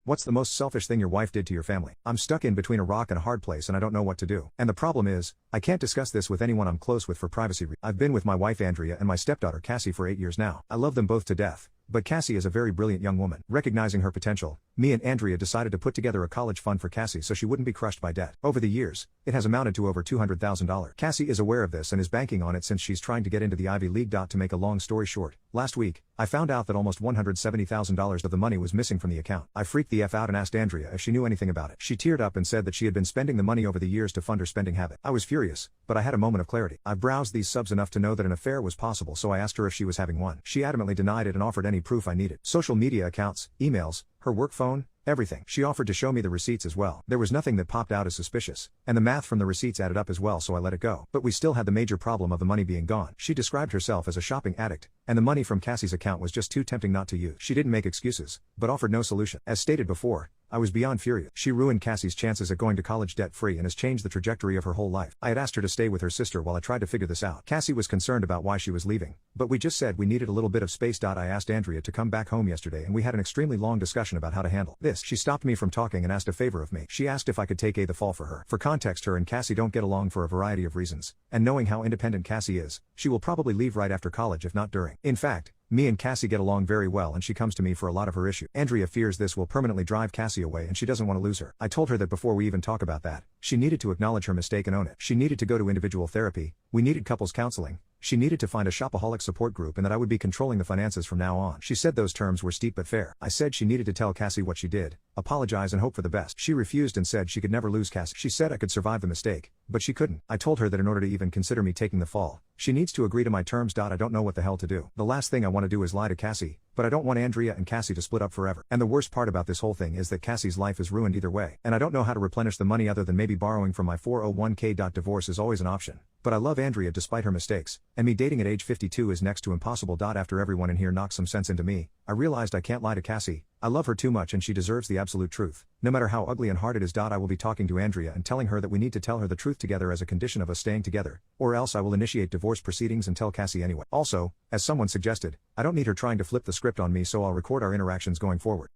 What's the most selfish thing your wife did to your family? I'm stuck in between a rock and a hard place and I don't know what to do. And the problem is, I can't discuss this with anyone I'm close with for privacy reasons. I've been with my wife Andrea and my stepdaughter Cassie for 8 years now. I love them both to death. But Cassie is a very brilliant young woman. Recognizing her potential, me and Andrea decided to put together a college fund for Cassie so she wouldn't be crushed by debt. Over the years, it has amounted to over $200,000. Cassie is aware of this and is banking on it since she's trying to get into the Ivy League. To make a long story short, last week, I found out that almost $170,000 of the money was missing from the account. I freaked the F out and asked Andrea if she knew anything about it. She teared up and said that she had been spending the money over the years to fund her spending habit. I was furious, but I had a moment of clarity. I browsed these subs enough to know that an affair was possible, so I asked her if she was having one. She adamantly denied it and offered any proof I needed. Social media accounts, emails, her work phone, everything. She offered to show me the receipts as well. There was nothing that popped out as suspicious, and the math from the receipts added up as well, so I let it go. But we still had the major problem of the money being gone. She described herself as a shopping addict, and the money from Cassie's account was just too tempting not to use. She didn't make excuses, but offered no solution. As stated before, I was beyond furious. She ruined Cassie's chances at going to college debt-free and has changed the trajectory of her whole life. I had asked her to stay with her sister while I tried to figure this out. Cassie was concerned about why she was leaving, but we just said we needed a little bit of space. I asked Andrea to come back home yesterday and we had an extremely long discussion about how to handle this. She stopped me from talking and asked a favor of me. She asked if I could take the fall for her. For context, her and Cassie don't get along for a variety of reasons, and knowing how independent Cassie is, she will probably leave right after college if not during. In fact, me and Cassie get along very well and she comes to me for a lot of her issues. Andrea fears this will permanently drive Cassie away and she doesn't want to lose her. I told her that before we even talk about that, she needed to acknowledge her mistake and own it. She needed to go to individual therapy, we needed couples counseling, she needed to find a shopaholic support group, and that I would be controlling the finances from now on. She said those terms were steep but fair. I said she needed to tell Cassie what she did, apologize and hope for the best. She refused and said she could never lose Cassie. She said I could survive the mistake, but she couldn't. I told her that in order to even consider me taking the fall, she needs to agree to my terms. I don't know what the hell to do. The last thing I want to do is lie to Cassie, but I don't want Andrea and Cassie to split up forever. And the worst part about this whole thing is that Cassie's life is ruined either way, and I don't know how to replenish the money other than maybe borrowing from my 401k. Divorce is always an option, but I love Andrea despite her mistakes, and me dating at age 52 is next to impossible. After everyone in here knocked some sense into me, I realized I can't lie to Cassie. I love her too much and she deserves the absolute truth, no matter how ugly and hard it is. I will be talking to Andrea and telling her that we need to tell her the truth together as a condition of us staying together, or else I will initiate divorce proceedings and tell Cassie anyway. Also, as someone suggested, I don't need her trying to flip the script on me, so I'll record our interactions going forward.